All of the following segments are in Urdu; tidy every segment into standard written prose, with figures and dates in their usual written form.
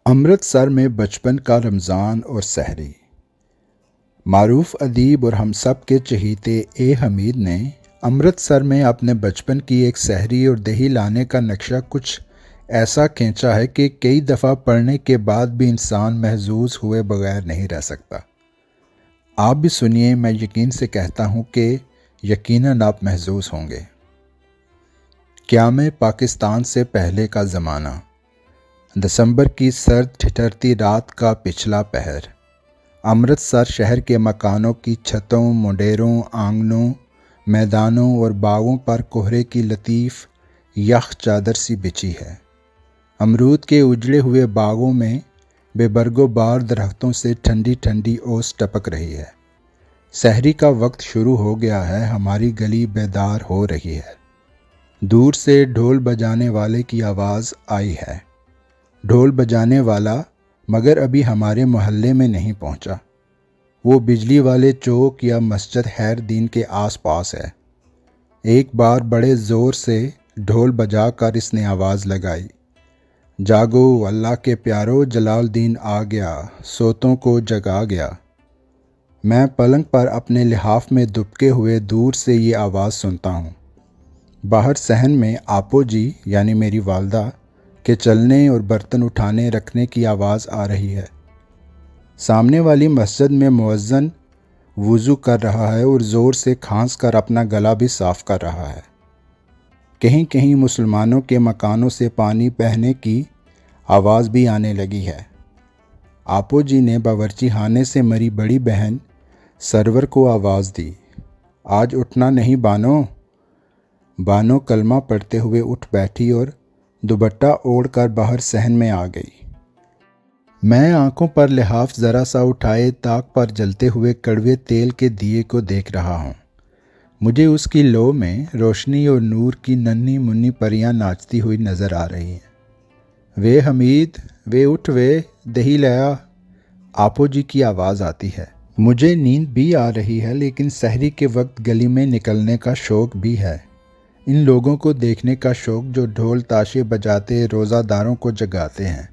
امرتسر میں بچپن کا رمضان اور سحری۔ معروف ادیب اور ہم سب کے چہیتے اے حمید نے امرتسر میں اپنے بچپن کی ایک سحری اور دہی لانے کا نقشہ کچھ ایسا کھینچا ہے کہ کئی دفعہ پڑھنے کے بعد بھی انسان محظوظ ہوئے بغیر نہیں رہ سکتا۔ آپ بھی سنیے، میں یقین سے کہتا ہوں کہ یقیناً آپ محظوظ ہوں گے۔ قیام پاکستان سے پہلے کا زمانہ۔ دسمبر کی سرد ٹھٹھرتی رات کا پچھلا پہر۔ امرتسر شہر کے مکانوں کی چھتوں، منڈیروں، آنگنوں، میدانوں اور باغوں پر کہرے کی لطیف یخ چادر سی بچھی ہے۔ امرود کے اجڑے ہوئے باغوں میں بے برگ و بار درختوں سے ٹھنڈی ٹھنڈی اوس ٹپک رہی ہے۔ سحری کا وقت شروع ہو گیا ہے، ہماری گلی بیدار ہو رہی ہے۔ دور سے ڈھول بجانے والے کی آواز آئی ہے۔ ڈھول بجانے والا مگر ابھی ہمارے محلے میں نہیں پہنچا۔ وہ بجلی والے چوک یا مسجد خیر دین کے آس پاس ہے۔ ایک بار بڑے زور سے ڈھول بجا کر اس نے آواز لگائی، جاگو اللہ کے پیارو، جلال الدین آ گیا، سوتوں کو جگا گیا۔ میں پلنگ پر اپنے لحاف میں دبکے ہوئے دور سے یہ آواز سنتا ہوں۔ باہر صحن میں آپو جی یعنی میری والدہ کے چلنے اور برتن اٹھانے رکھنے کی آواز آ رہی ہے۔ سامنے والی مسجد میں مؤذن وضو کر رہا ہے اور زور سے کھانس کر اپنا گلا بھی صاف کر رہا ہے۔ کہیں کہیں مسلمانوں کے مکانوں سے پانی بہنے کی آواز بھی آنے لگی ہے۔ آپو جی نے باورچی خانے سے میری بڑی بہن سرور کو آواز دی، آج اٹھنا نہیں بانو۔ بانو کلمہ پڑھتے ہوئے اٹھ بیٹھی اور دوپٹہ اوڑھ کر باہر صحن میں آ گئی۔ میں آنکھوں پر لحاف ذرا سا اٹھائے طاق پر جلتے ہوئے کڑوے تیل کے دیے کو دیکھ رہا ہوں۔ مجھے اس کی لو میں روشنی اور نور کی ننھی منی پریاں ناچتی ہوئی نظر آ رہی ہیں۔ وے حمید، وے اٹھ وے، دہی لیا، آپو جی کی آواز آتی ہے۔ مجھے نیند بھی آ رہی ہے، لیکن سحری کے وقت گلی میں نکلنے کا شوق بھی ہے۔ ان لوگوں کو دیکھنے کا شوق جو ڈھول تاشے بجاتے روزہ داروں کو جگاتے ہیں۔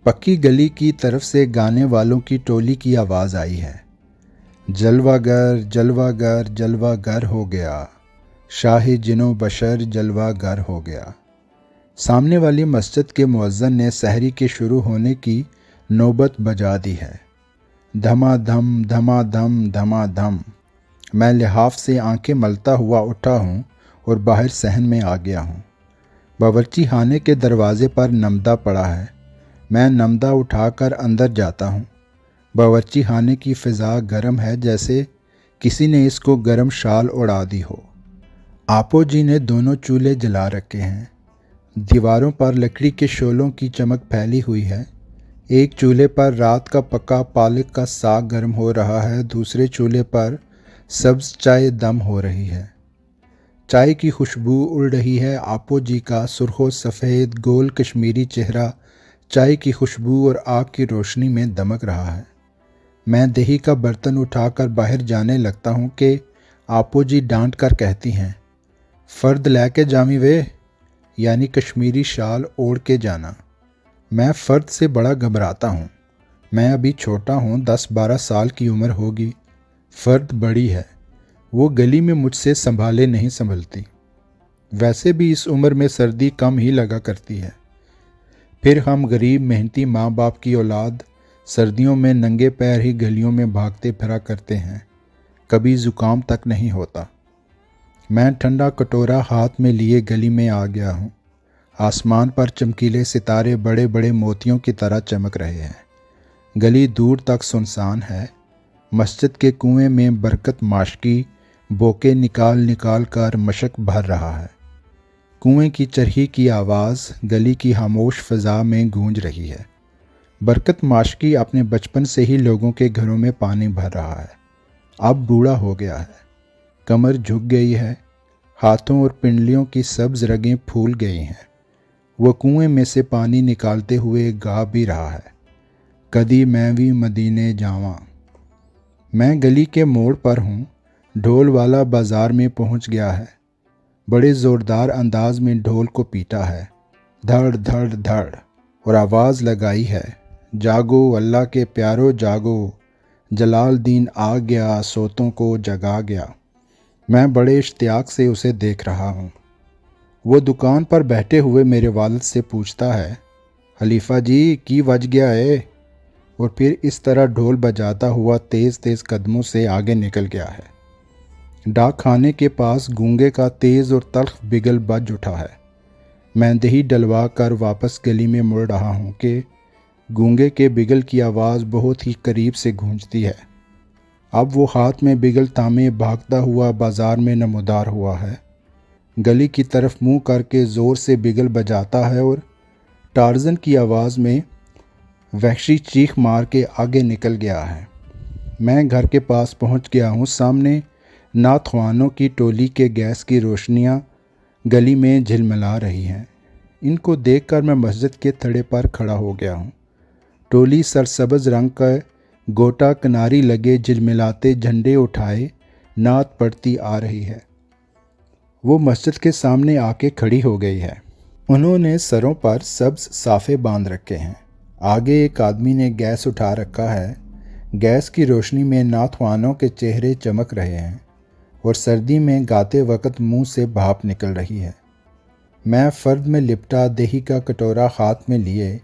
پکی گلی کی طرف سے گانے والوں کی ٹولی کی آواز آئی ہے، جلوہ گر جلوہ گر جلوہ گر ہو گیا، شاہ جنو بشر جلوہ گر ہو گیا۔ سامنے والی مسجد کے مؤذن نے سحری کے شروع ہونے کی نوبت بجا دی ہے۔ دھما دھم دھما دھم دھما دھم۔ میں لحاف سے آنکھیں ملتا ہوا اٹھا ہوں اور باہر صحن میں آ گیا ہوں۔ باورچی خانے کے دروازے پر نمدہ پڑا ہے۔ میں نمدہ اٹھا کر اندر جاتا ہوں۔ باورچی خانے کی فضا گرم ہے، جیسے کسی نے اس کو گرم شال اڑا دی ہو۔ آپو جی نے دونوں چولہے جلا رکھے ہیں۔ دیواروں پر لکڑی کے شعلوں کی چمک پھیلی ہوئی ہے۔ ایک چولہے پر رات کا پکا پالک کا ساگ گرم ہو رہا ہے، دوسرے چولہے پر سبز چائے دم ہو رہی ہے۔ چائے کی خوشبو اڑ رہی ہے۔ آپو جی کا سرخ و سفید گول کشمیری چہرہ چائے کی خوشبو اور آگ کی روشنی میں دمک رہا ہے۔ میں دہی کا برتن اٹھا کر باہر جانے لگتا ہوں کہ آپو جی ڈانٹ کر کہتی ہیں، فرد لے کے جامی وے، یعنی کشمیری شال اوڑھ کے جانا۔ میں فرد سے بڑا گھبراتا ہوں۔ میں ابھی چھوٹا ہوں، 10-12 سال کی عمر ہوگی۔ فرد بڑی ہے، وہ گلی میں مجھ سے سنبھالے نہیں سنبھلتی۔ ویسے بھی اس عمر میں سردی کم ہی لگا کرتی ہے۔ پھر ہم غریب محنتی ماں باپ کی اولاد سردیوں میں ننگے پیر ہی گلیوں میں بھاگتے پھرا کرتے ہیں، کبھی زکام تک نہیں ہوتا۔ میں ٹھنڈا کٹورا ہاتھ میں لیے گلی میں آ گیا ہوں۔ آسمان پر چمکیلے ستارے بڑے بڑے موتیوں کی طرح چمک رہے ہیں۔ گلی دور تک سنسان ہے۔ مسجد کے کنویں میں برکت ماشکی بوکے نکال نکال کر مشک بھر رہا ہے۔ کنویں کی چرخی کی آواز گلی کی خاموش فضا میں گونج رہی ہے۔ برکت ماشکی اپنے بچپن سے ہی لوگوں کے گھروں میں پانی بھر رہا ہے۔ اب بوڑھا ہو گیا ہے، کمر جھک گئی ہے، ہاتھوں اور پنڈلیوں کی سبز رگیں پھول گئی ہیں۔ وہ کنویں میں سے پانی نکالتے ہوئے گا بھی رہا ہے، کدی میں بھی مدینے جاواں۔ میں گلی کے موڑ پر ہوں۔ ڈھول والا بازار میں پہنچ گیا ہے۔ بڑے زوردار انداز میں ڈھول کو پیٹا ہے، دھڑ دھڑ دھڑ، اور آواز لگائی ہے، جاگو اللہ کے پیارو جاگو، جلال دین آ گیا سوتوں کو جگا گیا۔ میں بڑے اشتیاق سے اسے دیکھ رہا ہوں۔ وہ دکان پر بیٹھے ہوئے میرے والد سے پوچھتا ہے، خلیفہ جی کی وج گیا ہے؟ اور پھر اس طرح ڈھول بجاتا ہوا تیز تیز قدموں سے آگے نکل گیا ہے۔ ڈاک خانے کے پاس گونگے کا تیز اور تلخ بگل بج اٹھا ہے۔ میں دہی ڈلوا کر واپس گلی میں مڑ رہا ہوں کہ گونگے کے بگل کی آواز بہت ہی قریب سے گونجتی ہے۔ اب وہ ہاتھ میں بگل تھامے بھاگتا ہوا بازار میں نمودار ہوا ہے۔ گلی کی طرف منہ کر کے زور سے بگل بجاتا ہے اور ٹارزن کی آواز میں وحشی چیخ مار کے آگے نکل گیا ہے۔ میں گھر کے پاس پہنچ گیا ہوں۔ سامنے ناتخوانوں کی ٹولی کے گیس کی روشنیاں گلی میں جھلملا رہی ہیں۔ ان کو دیکھ کر میں مسجد کے تھڑے پر کھڑا ہو گیا ہوں۔ ٹولی سرسبز رنگ کا گوٹا کناری لگے جھلملاتے جھنڈے اٹھائے نعت پڑھتی آ رہی ہے۔ وہ مسجد کے سامنے آ کے کھڑی ہو گئی ہے۔ انہوں نے سروں پر سبز صافے باندھ رکھے ہیں۔ آگے ایک آدمی نے گیس اٹھا رکھا ہے۔ گیس کی روشنی میں ناتخوانوں کے چہرے چمک رہے ہیں اور سردی میں گاتے وقت منہ سے بھاپ نکل رہی ہے۔ میں فرد میں لپٹا دہی کا کٹورا ہاتھ میں لیے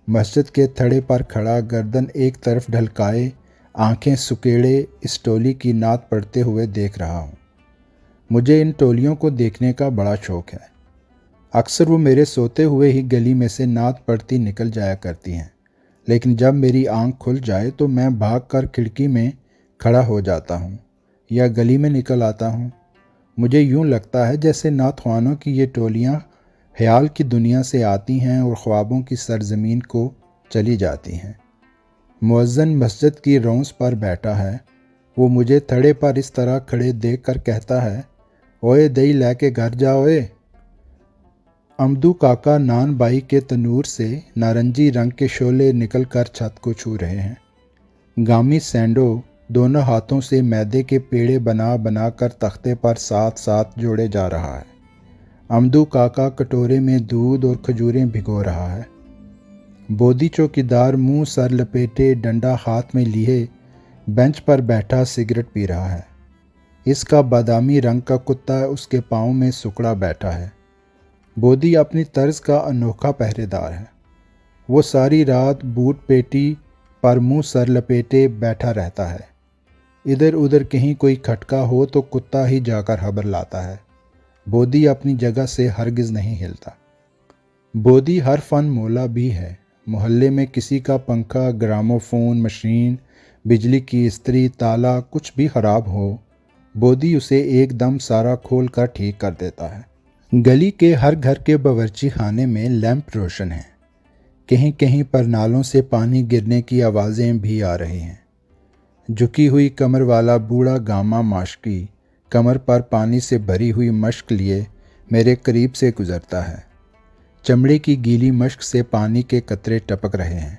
مسجد کے تھڑے پر کھڑا، گردن ایک طرف ڈھلکائے، آنکھیں سکیڑے اس ٹولی کی نعت پڑھتے ہوئے دیکھ رہا ہوں۔ مجھے ان ٹولیوں کو دیکھنے کا بڑا شوق ہے۔ اکثر وہ میرے سوتے ہوئے ہی گلی میں سے نعت پڑھتی نکل جایا کرتی ہیں، لیکن جب میری آنکھ کھل جائے تو میں بھاگ کر کھڑکی میں کھڑا ہو جاتا ہوں یا گلی میں نکل آتا ہوں۔ مجھے یوں لگتا ہے جیسے ناتخوانوں کی یہ ٹولیاں خیال کی دنیا سے آتی ہیں اور خوابوں کی سرزمین کو چلی جاتی ہیں۔ مؤذن مسجد کی رونس پر بیٹھا ہے۔ وہ مجھے تھڑے پر اس طرح کھڑے دیکھ کر کہتا ہے، اوئے دہی لے کے گھر جا اوئے۔ امدو کاکا نان بائی کے تنور سے نارنجی رنگ کے شعلے نکل کر چھت کو چھو رہے ہیں۔ گامی سینڈو دونوں ہاتھوں سے میدے کے پیڑے بنا بنا کر تختے پر ساتھ ساتھ جوڑے جا رہا ہے۔ امدو کاکا کٹورے میں دودھ اور کھجوریں بھگو رہا ہے۔ بودی چوکیدار منہ سر لپیٹے ڈنڈا ہاتھ میں لیے بینچ پر بیٹھا سگریٹ پی رہا ہے۔ اس کا بادامی رنگ کا کتا اس کے پاؤں میں سکڑا بیٹھا ہے۔ بودی اپنی طرز کا انوکھا پہرے دار ہے۔ وہ ساری رات بوٹ پیٹی پر منہ سر لپیٹے بیٹھا رہتا ہے۔ ادھر ادھر کہیں کوئی کھٹکا ہو تو کتا ہی جا کر خبر لاتا ہے۔ بودی اپنی جگہ سے ہرگز نہیں ہلتا۔ بودی ہر فن مولا بھی ہے۔ محلے میں کسی کا پنکھا، گراموفون مشین، بجلی کی استری، تالا کچھ بھی خراب ہو، بودی اسے ایک دم سارا کھول کر ٹھیک کر دیتا ہے۔ گلی کے ہر گھر کے باورچی خانے میں لیمپ روشن ہیں۔ کہیں کہیں پر نالوں سے پانی گرنے کی آوازیں بھی آ رہی ہیں۔ جھکی ہوئی کمر والا بوڑھا گاما ماشکی کمر پر پانی سے بھری ہوئی مشک لیے میرے قریب سے گزرتا ہے۔ چمڑے کی گیلی مشک سے پانی کے قطرے ٹپک رہے ہیں۔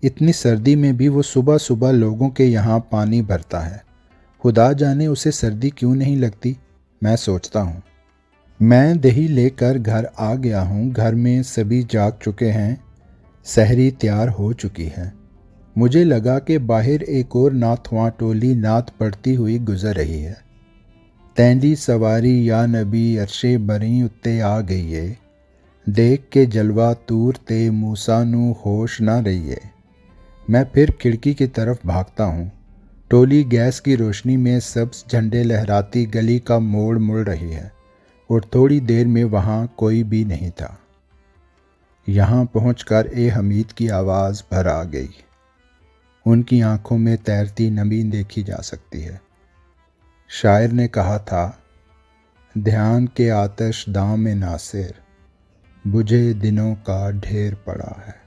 اتنی سردی میں بھی وہ صبح صبح لوگوں کے یہاں پانی بھرتا ہے۔ خدا جانے اسے سردی کیوں نہیں لگتی، میں سوچتا ہوں۔ میں دہی لے کر گھر آ گیا ہوں۔ گھر میں سبھی جاگ چکے ہیں۔ سحری تیار ہو چکی ہے۔ مجھے لگا کہ باہر ایک اور ناتخواں ٹولی نعت پڑھتی ہوئی گزر رہی ہے۔ تینڈی سواری یا نبی عرشے بریں اتے آ گئیے، دیکھ کے جلوہ تور تے موسیٰ نو ہوش نہ رہیے۔ میں پھر کھڑکی کی طرف بھاگتا ہوں۔ ٹولی گیس کی روشنی میں سبز جھنڈے لہراتی گلی کا موڑ مڑ رہی ہے اور تھوڑی دیر میں وہاں کوئی بھی نہیں تھا۔ یہاں پہنچ کر اے حمید کی آواز بھر آ گئی۔ ان کی آنکھوں میں تیرتی نمی دیکھی جا سکتی ہے۔ شاعر نے کہا تھا، دھیان کے آتش داں میں ناصر، بجھے دنوں کا ڈھیر پڑا ہے۔